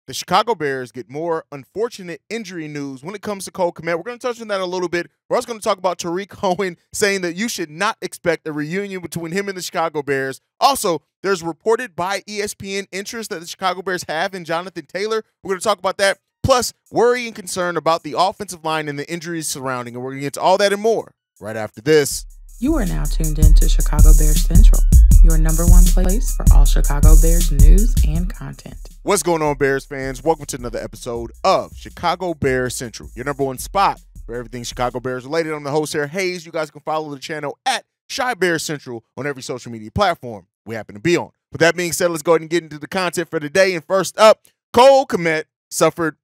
The Chicago Bears get more unfortunate injury news when it comes to Cole Kmet. We're going to touch on that a little bit. We're also going to talk about Tarik Cohen saying that you should not expect a reunion between him and the Chicago Bears. Also, there's reported by ESPN interest that the Chicago Bears have in Jonathan Talor. We're going to talk about that. Plus, worry and concern about the offensive line and the injuries surrounding. And we're going to get to all that and more right after this. You are now tuned in to Chicago Bears Central, your number one place for all Chicago Bears news and content. What's going on, Bears fans? Welcome to another episode of Chicago Bears Central, your number one spot for everything Chicago Bears related. I'm the host here, Haize. You guys can follow the channel at Chi Bears Central on every social media platform we happen to be on. With that being said, let's go ahead and get into the content for today. And first up, Cole Kmet suffered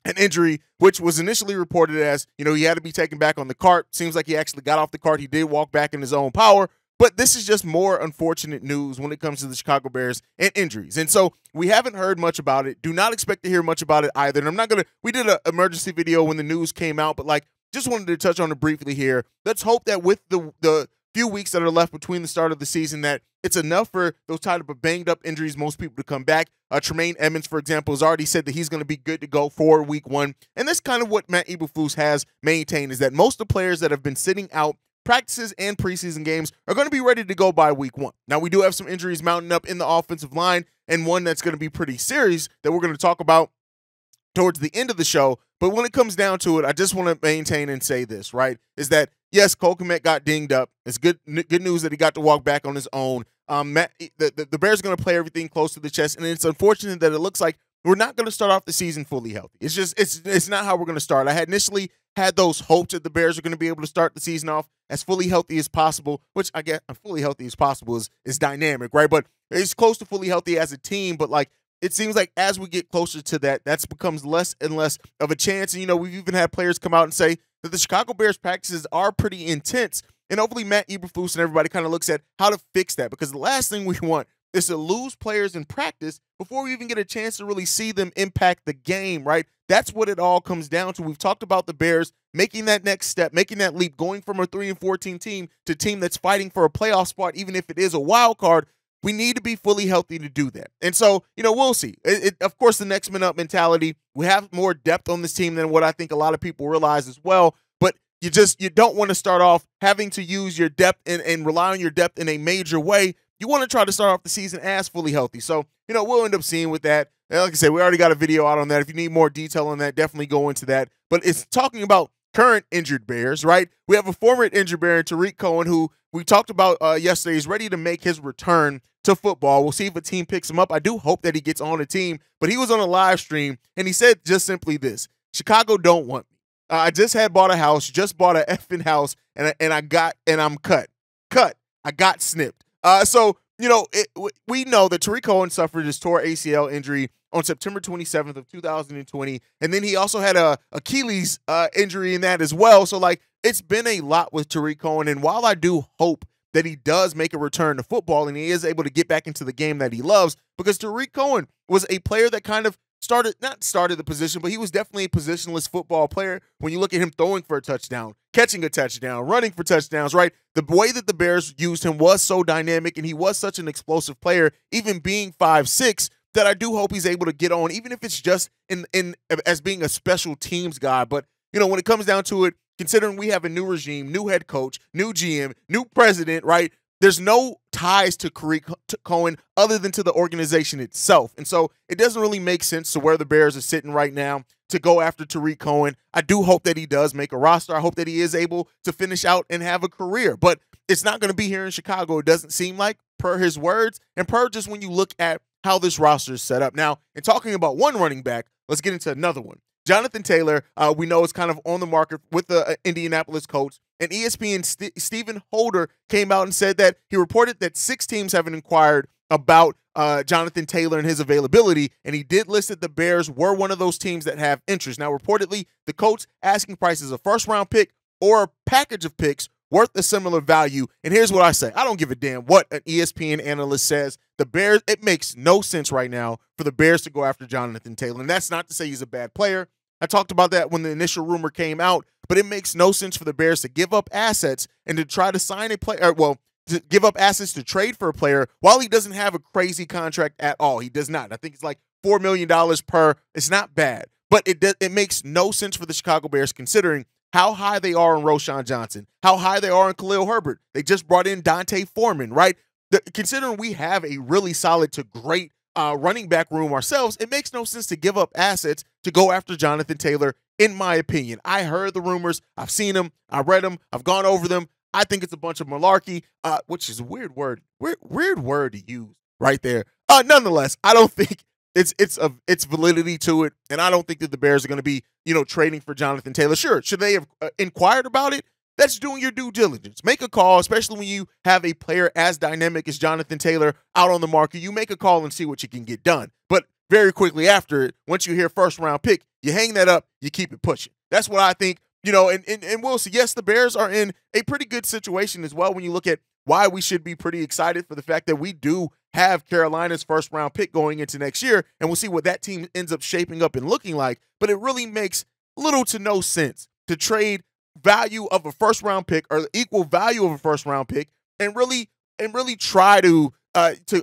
an injury, which was initially reported as, he had to be taken back on the cart. Seems like he actually got off the cart. He did walk back in his own power. But this is just more unfortunate news when it comes to the Chicago Bears and injuries. And so we haven't heard much about it. Do not expect to hear much about it either. And I'm not going to, we did an emergency video when the news came out, but just wanted to touch on it briefly here. Let's hope that with the few weeks that are left between the start of the season that it's enough for those type of banged up injuries, most people to come back. Tremaine Edmonds, for example, has already said that he's going to be good to go for week one. And that's kind of what Matt Eberflus has maintained, is that most of the players that have been sitting out practices and preseason games are going to be ready to go by week one. Now, we do have some injuries mounting up in the offensive line, and one that's going to be pretty serious that we're going to talk about towards the end of the show. But when it comes down to it, I just want to maintain and say this, right, is that, yes, Cole Kmet got dinged up. It's good news that he got to walk back on his own. The Bears are going to play everything close to the chest, and it's unfortunate that it looks like we're not going to start off the season fully healthy. It's just it's not how we're going to start. I had initially had those hopes that the Bears are going to be able to start the season off as fully healthy as possible, which I guess fully healthy as possible is dynamic, right? But it's close to fully healthy as a team, but it seems like as we get closer to that becomes less and less of a chance. And, we've even had players come out and say that the Chicago Bears practices are pretty intense. And hopefully Matt Eberflus and everybody kind of looks at how to fix that, because the last thing we want is to lose players in practice before we even get a chance to really see them impact the game, right? That's what it all comes down to. We've talked about the Bears making that next step, making that leap, going from a 3-14 team to a team that's fighting for a playoff spot, even if it is a wild card. We need to be fully healthy to do that. And so, we'll see. Of course, the next man up mentality, we have more depth on this team than what I think a lot of people realize as well. But you don't want to start off having to use your depth and rely on your depth in a major way. You want to try to start off the season as fully healthy. So, we'll end up seeing with that. Like I said, we already got a video out on that. If you need more detail on that, definitely go into that. But it's talking about current injured Bears, right? We have a former injured Bear, Tarik Cohen, who we talked about yesterday. Is ready to make his return to football. We'll see if a team picks him up. I do hope that he gets on a team, but he was on a live stream, and he said just simply this: Chicago don't want me. I just bought a house, just bought an effing house, and I'm cut. I got snipped. So, we know that Tarik Cohen suffered his torn ACL injury on September 27th of 2020, and then he also had a Achilles injury in that as well. So, it's been a lot with Tarik Cohen, and while I do hope that he does make a return to football and he is able to get back into the game that he loves, because Tarik Cohen was a player that kind of not started the position, but he was definitely a positionless football player. When you look at him throwing for a touchdown, catching a touchdown, running for touchdowns, right? The way that the Bears used him was so dynamic, and he was such an explosive player, even being 5'6", that I do hope he's able to get on, even if it's just in as being a special teams guy. But, when it comes down to it, considering we have a new regime, new head coach, new GM, new president, right? There's no ties to Tarik Cohen other than to the organization itself. And so it doesn't really make sense to where the Bears are sitting right now to go after Tarik Cohen. I do hope that he does make a roster. I hope that he is able to finish out and have a career. But it's not going to be here in Chicago, it doesn't seem like, per his words, and per just when you look at how this roster is set up. Now, in talking about one running back, let's get into another one. Jonathan Talor, we know, is kind of on the market with the Indianapolis Colts. And ESPN Stephen Holder came out and said that he reported that 6 teams haven't inquired about Jonathan Talor and his availability, and he did list that the Bears were one of those teams that have interest. Now, reportedly, the Colts asking price is a first-round pick or a package of picks worth a similar value. And here's what I say. I don't give a damn what an ESPN analyst says. The Bears, it makes no sense right now for the Bears to go after Jonathan Talor. And that's not to say he's a bad player. I talked about that when the initial rumor came out, but it makes no sense for the Bears to give up assets and to try to sign a player, to give up assets to trade for a player while he doesn't have a crazy contract at all. He does not. I think it's like $4 million per. It's not bad, but it makes no sense for the Chicago Bears considering how high they are on Roschon Johnson, how high they are on Khalil Herbert. They just brought in Foreman, right? Considering we have a really solid to great running back room ourselves, it makes no sense to give up assets to go after Jonathan Talor, in my opinion. I heard the rumors. I've seen them. I read them. I've gone over them. I think it's a bunch of malarkey, which is a weird word. Weird word to use right there. Nonetheless, I don't think it's validity to it, and I don't think that the Bears are going to be, trading for Jonathan Talor. Sure, should they have inquired about it? That's doing your due diligence. Make a call, especially when you have a player as dynamic as Jonathan Talor out on the market. You make a call and see what you can get done. But very quickly after it, once you hear first-round pick, you hang that up, you keep it pushing. That's what I think, and we'll see. Yes, the Bears are in a pretty good situation as well when you look at why we should be pretty excited for the fact that we do have Carolina's first-round pick going into next year, and we'll see what that team ends up shaping up and looking like. But it really makes little to no sense to trade value of a first-round pick or the equal value of a first-round pick and really try to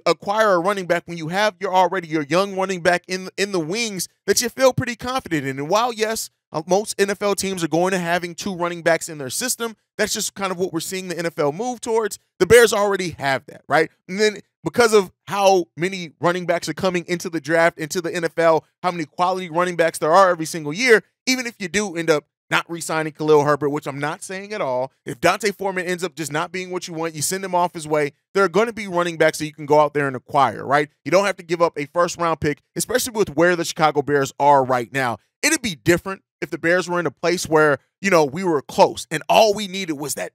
acquire a running back when you have your young running back in the wings that you feel pretty confident in. And while, yes, most NFL teams are going to having 2 running backs in their system, that's just kind of what we're seeing the NFL move towards. The Bears already have that, right? And then because of how many running backs are coming into the draft, into the NFL, how many quality running backs there are every single year, even if you do end up not re-signing Khalil Herbert, which I'm not saying at all. If Foreman ends up just not being what you want, you send him off his way, there are going to be running backs that you can go out there and acquire, right? You don't have to give up a first-round pick, especially with where the Chicago Bears are right now. It'd be different if the Bears were in a place where, we were close and all we needed was that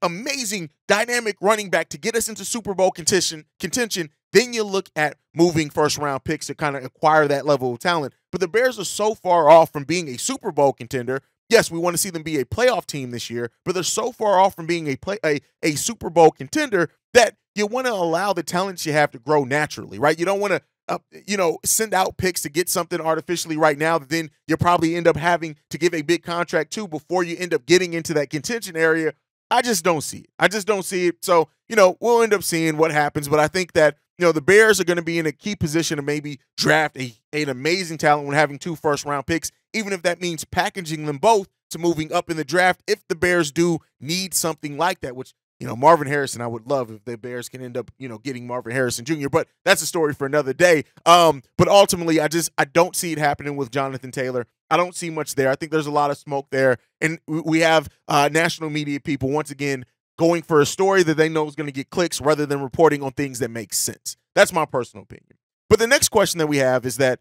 amazing, dynamic running back to get us into Super Bowl contention. Then you look at moving first-round picks to kind of acquire that level of talent. But the Bears are so far off from being a Super Bowl contender. Yes, we want to see them be a playoff team this year, but they're so far off from being a Super Bowl contender that you want to allow the talents you have to grow naturally, right? You don't want to send out picks to get something artificially right now that then you'll probably end up having to give a big contract to before you end up getting into that contention area. I just don't see it. So, we'll end up seeing what happens. But I think that, the Bears are going to be in a key position to maybe draft an amazing talent when having 2 first-round picks, even if that means packaging them both to moving up in the draft if the Bears do need something like that, which, Marvin Harrison, I would love if the Bears can end up, getting Marvin Harrison Jr., but that's a story for another day. But ultimately, I don't see it happening with Jonathan Talor. I don't see much there. I think there's a lot of smoke there, and we have national media people, once again, going for a story that they know is going to get clicks rather than reporting on things that make sense. That's my personal opinion. But the next question that we have is that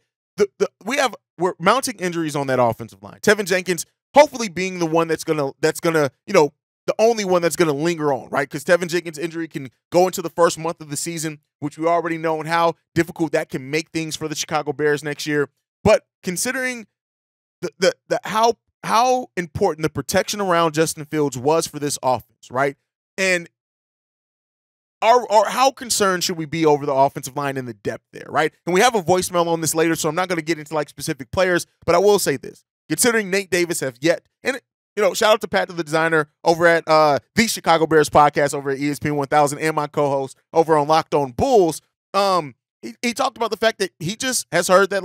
we're mounting injuries on that offensive line. Tevin Jenkins hopefully being the one that's gonna the only one that's gonna linger on, right? Because Tevin Jenkins' injury can go into the first month of the season, which we already know, and how difficult that can make things for the Chicago Bears next year. But considering how important the protection around Justin Fields was for this offense, right? And how concerned should we be over the offensive line and the depth there, right? And we have a voicemail on this later, so I'm not going to get into specific players, but I will say this. Considering Nate Davis have yet, and shout out to Pat, the designer over at the Chicago Bears podcast over at ESPN 1000 and my co-host over on Locked On Bulls, he talked about the fact that he just has heard that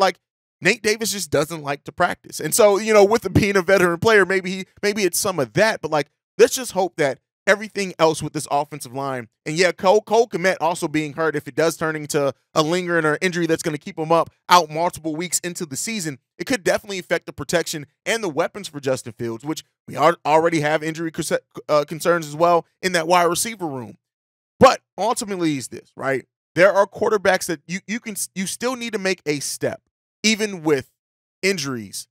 Nate Davis just doesn't like to practice. And so, with being a veteran player, maybe it's some of that, but let's just hope that everything else with this offensive line, and yeah, Cole Kmet also being hurt, if it does turn into a lingering or injury that's going to keep him out multiple weeks into the season, it could definitely affect the protection and the weapons for Justin Fields, which we already have injury concerns as well in that wide receiver room. But ultimately is this, right? There are quarterbacks that you still need to make a step, even with injuries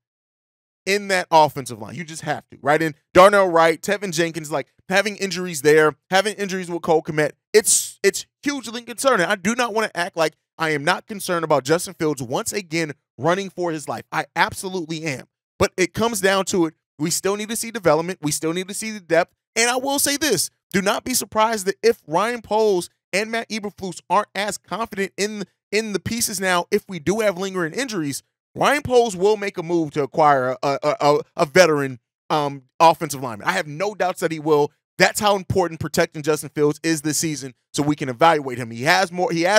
in that offensive line. You just have to, right? And Darnell Wright, Tevin Jenkins, having injuries there, having injuries with Cole Kmet, it's hugely concerning. I do not want to act like I am not concerned about Justin Fields once again running for his life. I absolutely am. But it comes down to it. We still need to see development. We still need to see the depth. And I will say this. Do not be surprised that if Ryan Poles and Matt Eberflus aren't as confident in the pieces now, if we do have lingering injuries, Ryan Poles will make a move to acquire a veteran offensive lineman. I have no doubts that he will. That's how important protecting Justin Fields is this season, so we can evaluate him. He has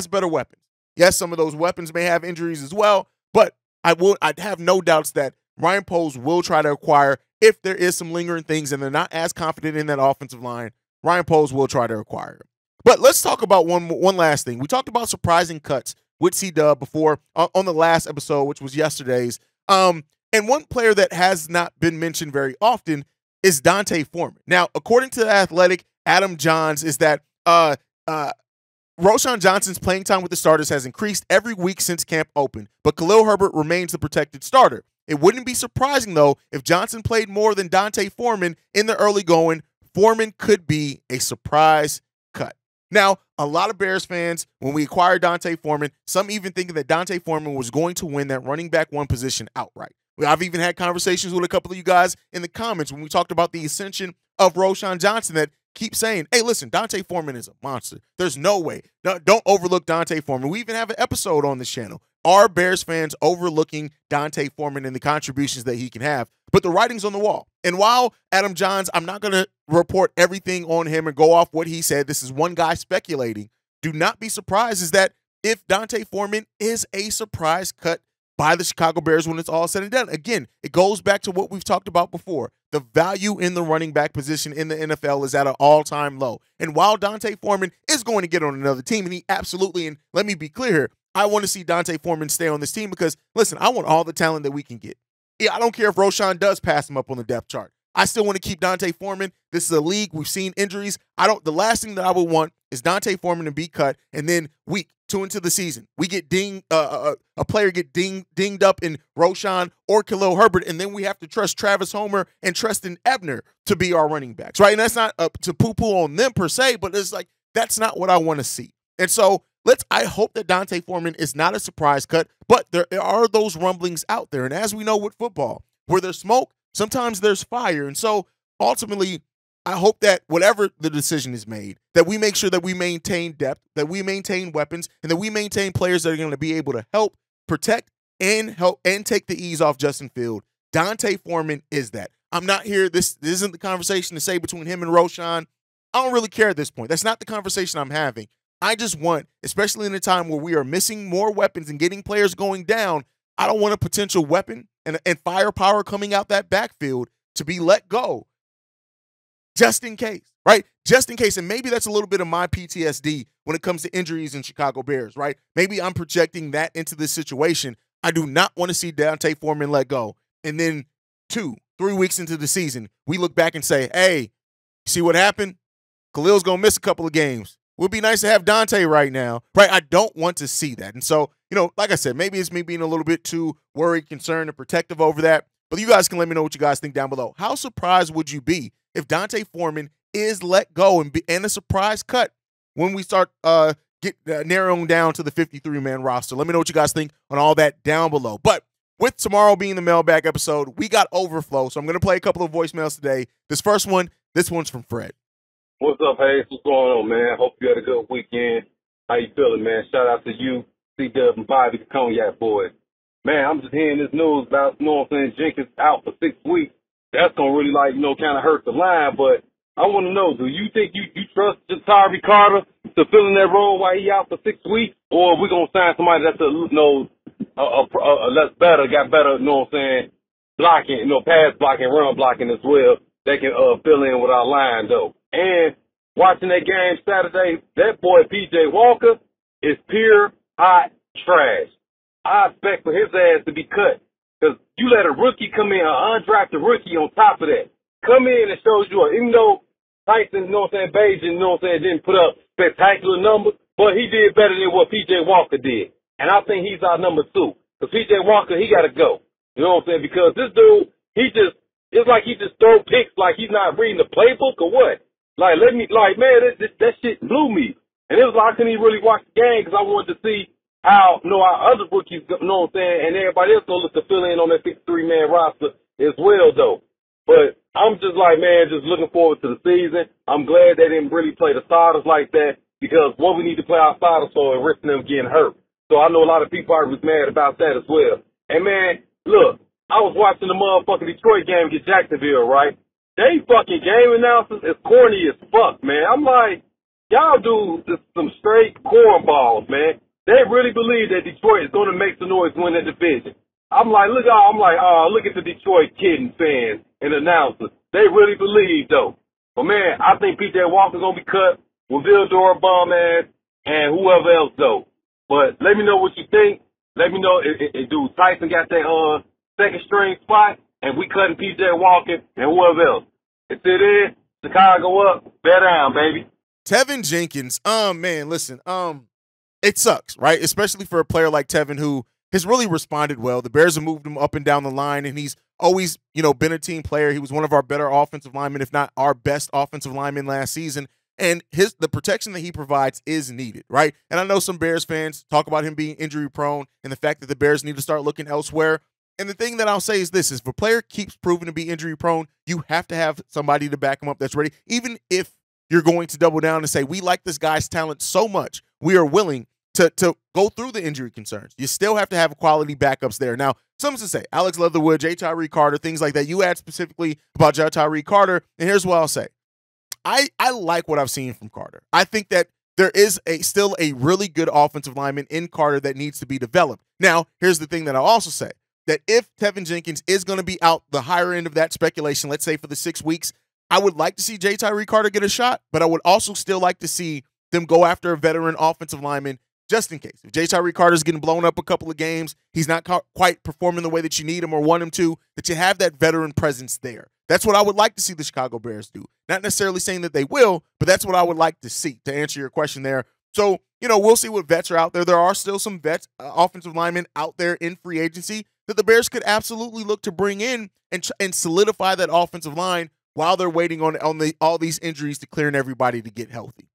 better weapons. Yes, some of those weapons may have injuries as well, but I'd have no doubts that Ryan Poles will try to acquire, if there is some lingering things and they're not as confident in that offensive line, Ryan Poles will try to acquire him. But let's talk about one last thing. We talked about surprising cuts with C-Dub before on the last episode, which was yesterday's. And one player that has not been mentioned very often is D'Onta Foreman. Now, according to The Athletic, Adam Johns, is that Roschon Johnson's playing time with the starters has increased every week since camp opened, but Khalil Herbert remains the protected starter. It wouldn't be surprising, though, if Johnson played more than D'Onta Foreman in the early going. Foreman could be a surprise cut. Now, a lot of Bears fans, when we acquired D'Onta Foreman, some even thinking that D'Onta Foreman was going to win that running back one position outright. I've even had conversations with a couple of you guys in the comments when we talked about the ascension of Roschon Johnson that keep saying, hey, listen, D'Onta Foreman is a monster. There's no way. No, don't overlook D'Onta Foreman. We even have an episode on this channel. Are Bears fans overlooking D'Onta Foreman and the contributions that he can have? But the writing's on the wall. And while Adam Johns, I'm not going to report everything on him and go off what he said. This is one guy speculating. Do not be surprised is that if D'Onta Foreman is a surprise cut by the Chicago Bears when it's all said and done. Again, it goes back to what we've talked about before. The value in the running back position in the NFL is at an all-time low. And while D'Onta Foreman is going to get on another team, and he absolutely, and let me be clear here, I want to see D'Onta Foreman stay on this team because, listen, I want all the talent that we can get. Yeah, I don't care if Roschon does pass him up on the depth chart. I still want to keep D'Onta Foreman. This is a league. We've seen injuries. The last thing that I would want is D'Onta Foreman to be cut, and then week 2 into the season, we get a player get dinged up in Roschon or Khalil Herbert, and then we have to trust Travis Homer and Treston Ebner to be our running backs, right? And that's not to poo-poo on them per se, but it's like that's not what I want to see. And so I hope that D'Onta Foreman is not a surprise cut, but there are those rumblings out there. And as we know with football, where there's smoke, sometimes there's fire. And so ultimately, I hope that whatever the decision is made, that we make sure that we maintain depth, that we maintain weapons, and that we maintain players that are going to be able to help protect and take the ease off Justin Field. D'Onta Foreman is that. I'm not here. This isn't the conversation to say between him and Roschon. I don't really care at this point. That's not the conversation I'm having. I just want, especially in a time where we are missing more weapons and getting players going down, I don't want a potential weapon and firepower coming out that backfield to be let go just in case, right? Just in case. And maybe that's a little bit of my PTSD when it comes to injuries in Chicago Bears, right? Maybe I'm projecting that into this situation. I do not want to see D'Onta Foreman let go. And then 2-3 weeks into the season, we look back and say, hey, see what happened? Khalil's going to miss a couple of games. It would be nice to have D'Onta right now, right? I don't want to see that. And so, like I said, maybe it's me being a little bit too worried, concerned, and protective over that. But you guys can let me know what you guys think down below. How surprised would you be if D'Onta Foreman is let go and a surprise cut when we start narrowing down to the 53-man roster? Let me know what you guys think on all that down below. But with tomorrow being the mailbag episode, we got overflow. So I'm going to play a couple of voicemails today. This one's from Fred. What's up, Haize? What's going on, man? Hope you had a good weekend. How you feeling, man? Shout out to you, C-Dub, and Bobby, the Cognac boys. Man, I'm just hearing this news about, Jenkins out for 6 weeks. That's going to really, kind of hurt the line. But I want to know, do you think you trust Tarik Cohen to fill in that role while he out for 6 weeks? Or are we going to sign somebody that's less better, got better, blocking, pass blocking, run blocking as well. They can fill in with our line, though. And watching that game Saturday, that boy P.J. Walker is pure hot trash. I expect for his ass to be cut. Because you let a rookie come in, an undrafted rookie on top of that, come in and shows you, even though Tyson, Bajan, didn't put up spectacular numbers, but he did better than what P.J. Walker did. And I think he's our number 2. Because P.J. Walker, he got to go. You know what I'm saying? Because this dude, it's like he just throw picks like he's not reading the playbook or what. Man, that shit blew me. And it was like I couldn't even really watch the game because I wanted to see how, our other rookies, and everybody else going to look to fill in on that 53-man roster as well, though. But I'm just just looking forward to the season. I'm glad they didn't really play the starters like that because what we need to play our starters for and risking them getting hurt. So I know a lot of people are mad about that as well. And, man, look, I was watching the motherfucking Detroit game against Jacksonville, right? They fucking game announcers is corny as fuck, man. I'm like, y'all do some straight cornballs, man. They really believe that Detroit is going to make some noise win the division. I'm like, look at the Detroit kidding fans and announcers. They really believe, though. But, man, I think P.J. Walker's going to be cut with Vildor bum ass and whoever else, though. But let me know what you think. Let me know if dude Tyson got that second string spot and we cutting P.J. Walker and whoever else. Until then, Chicago up, bear down, baby. Tevin Jenkins, man, listen, it sucks, right? Especially for a player like Tevin who has really responded well. The Bears have moved him up and down the line, and he's always, been a team player. He was one of our better offensive linemen, if not our best offensive lineman last season. And the protection that he provides is needed, right? And I know some Bears fans talk about him being injury prone and the fact that the Bears need to start looking elsewhere. And the thing that I'll say is this, if a player keeps proving to be injury prone, you have to have somebody to back him up that's ready. Even if you're going to double down and say, we like this guy's talent so much, we are willing to go through the injury concerns. You still have to have quality backups there. Now, some to say, Alex Leatherwood, J. Tyree Carter, things like that. You asked specifically about J. Tyree Carter, and here's what I'll say. I like what I've seen from Carter. I think that there is still a really good offensive lineman in Carter that needs to be developed. Now, here's the thing that I'll also say, that if Tevin Jenkins is going to be out the higher end of that speculation, let's say for the 6 weeks, I would like to see J. Tyree Carter get a shot, but I would also still like to see them go after a veteran offensive lineman just in case. If J. Tyree Carter's getting blown up a couple of games, he's not quite performing the way that you need him or want him to, that you have that veteran presence there. That's what I would like to see the Chicago Bears do. Not necessarily saying that they will, but that's what I would like to see, to answer your question there. So, we'll see what vets are out there. There are still some vets, offensive linemen out there in free agency that the Bears could absolutely look to bring in and solidify that offensive line while they're waiting on all these injuries to clear and everybody to get healthy.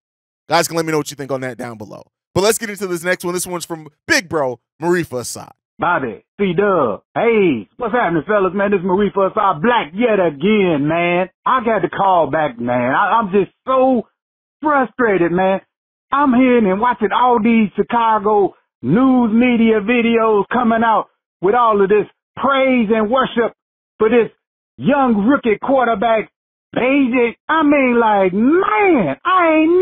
Guys can let me know what you think on that down below. But let's get into this next one. This one's from Big Bro, Marifa Assad. Bobby, C-Dub, hey, what's happening, fellas, man? This is Marifa Assad, black yet again, man. I got to call back, man. I'm just so frustrated, man. I'm hearing and watching all these Chicago news media videos coming out with all of this praise and worship for this young rookie quarterback, Haize. I mean, like, man, I ain't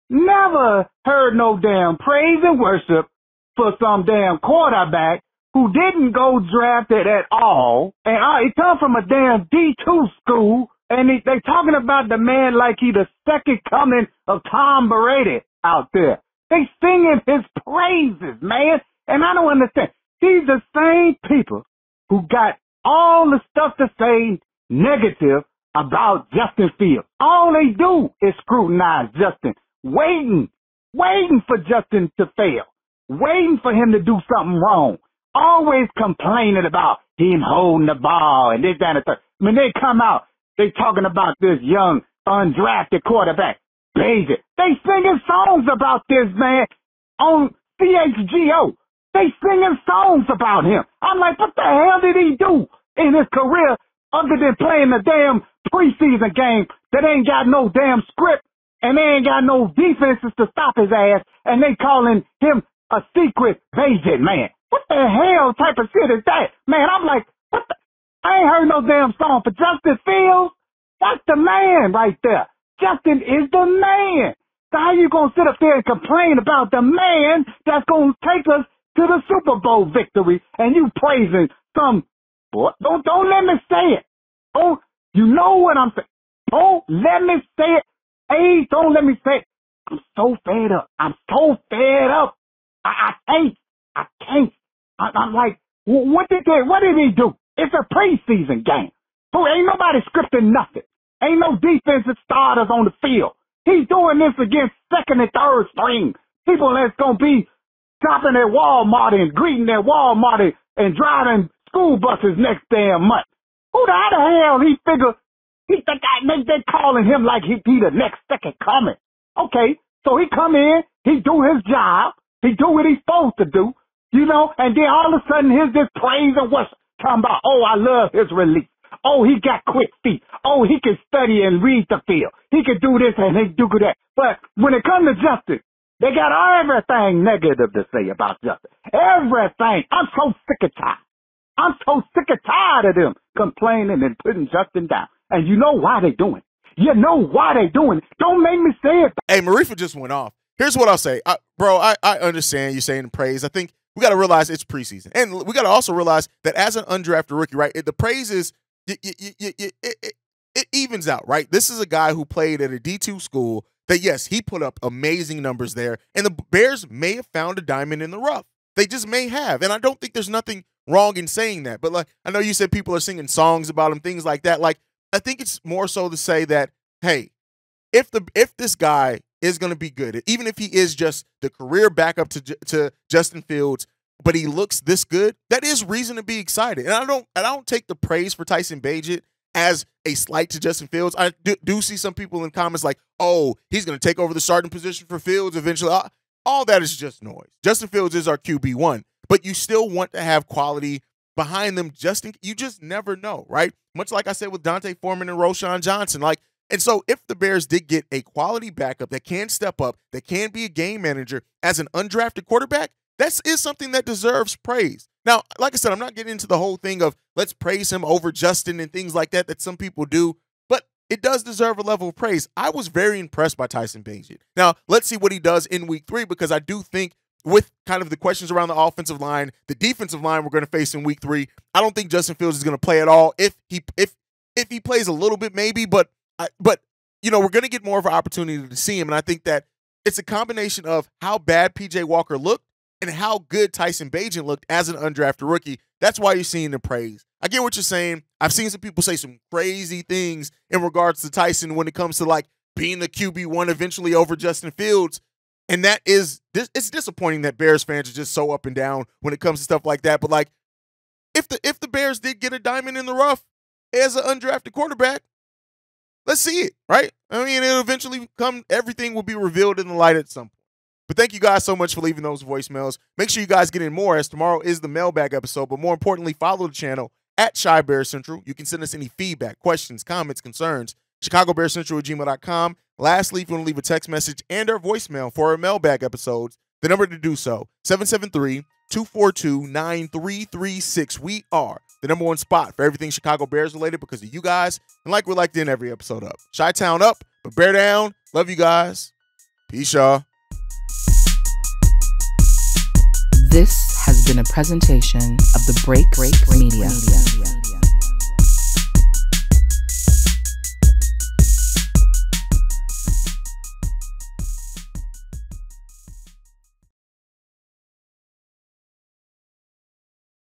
never heard no damn praise and worship for some damn quarterback who didn't go drafted at all. And he come from a damn D2 school, and they talking about the man like he the second coming of Tom Brady out there. They singing his praises, man. And I don't understand. These the same people who got all the stuff to say negative about Justin Fields. All they do is scrutinize Justin, waiting for Justin to fail, waiting for him to do something wrong, always complaining about him holding the ball and this, that, and the third. When they come out, they talking about this young, undrafted quarterback, Haize. They singing songs about this man on CHGO. They singing songs about him. I'm like, what the hell did he do in his career other than playing the damn preseason game that ain't got no damn script and they ain't got no defenses to stop his ass, and they calling him a secret agent, man? What the hell type of shit is that? Man, I'm like, what the? I ain't heard no damn song for Justin Fields. That's the man right there. Justin is the man. So how you gonna sit up there and complain about the man that's gonna take us to the Super Bowl victory, and you praising some boy? Don't let me say it. Oh, you know what I'm saying? Don't let me say it. Hey, don't let me say it. I'm so fed up. I'm I'm like, what did he do? It's a preseason game. So ain't nobody scripting nothing. Ain't no defensive starters on the field. He's doing this against second and third string people that's gonna be shopping at Walmart and greeting at Walmart and driving school buses next damn month. Who the hell he figure he think they calling him like he be the next second coming? Okay, so he come in, he do his job, he do what he's supposed to do, and then all of a sudden here's this praise and worship talking about, oh, I love his release. Oh, he got quick feet. Oh, he can study and read the field. He can do this and he can do that. But when it comes to Justin, they got everything negative to say about Justin. Everything. I'm so sick and tired. I'm so sick and tired of them complaining and putting Justin down. And you know why they doing it. You know why they doing it. Don't make me say it. Hey, Marifa just went off. here's what I'll say. Bro, I understand you saying praise. I think we got to realize it's preseason. And we got to also realize that as an undrafted rookie, right, the praise is it evens out, right? This is a guy who played at a D2 school that, yes, he put up amazing numbers there. And the Bears may have found a diamond in the rough. They just may have. And I don't think there's nothing wrong in saying that. But, like, I know you said people are singing songs about him, things like that. Like, I think it's more so to say that, hey, if this guy is going to be good, even if he is just the career backup to Justin Fields, but he looks this good, that is reason to be excited. And I don't take the praise for Tyson Bagent as a slight to Justin Fields. I do see some people in comments like, oh, he's going to take over the starting position for Fields eventually. All that is just noise. Justin Fields is our QB1, but you still want to have quality behind them. You just never know, right? Much like I said with Dante Foreman and Roschon Johnson. And so if the Bears did get a quality backup that can step up, that can be a game manager as an undrafted quarterback, that is something that deserves praise. Now, like I said, I'm not getting into the whole thing of let's praise him over Justin and things like that some people do, but it does deserve a level of praise. I was very impressed by Tyson Bagent. Now, let's see what he does in week 3, because I do think with kind of the questions around the offensive line, the defensive line we're going to face in week 3, I don't think Justin Fields is going to play at all. If he plays a little bit, maybe, but you know, we're going to get more of an opportunity to see him. And I think that it's a combination of how bad PJ Walker looked and how good Tyson Bagent looked as an undrafted rookie. That's why you're seeing the praise. I get what you're saying. I've seen some people say some crazy things in regards to Tyson when it comes to like being the QB1 eventually over Justin Fields. And it's disappointing that Bears fans are just so up and down when it comes to stuff like that. But like, if the Bears did get a diamond in the rough as an undrafted quarterback, let's see it, right? I mean, it'll eventually come. Everything will be revealed in the light at some point. But thank you guys so much for leaving those voicemails. Make sure you guys get in more, as tomorrow is the mailbag episode. But more importantly, follow the channel at Shy Bear Central. You can send us any feedback, questions, comments, concerns, ChicagoBearCentral@gmail.com. Lastly, if you want to leave a text message and or voicemail for our mailbag episodes, the number to do so, 773-242-9336. We are the #1 spot for everything Chicago Bears related because of you guys. And like we like to end every episode up. Chi-Town up, but bear down. Love you guys. Peace, y'all. This has been a presentation of the Break Media.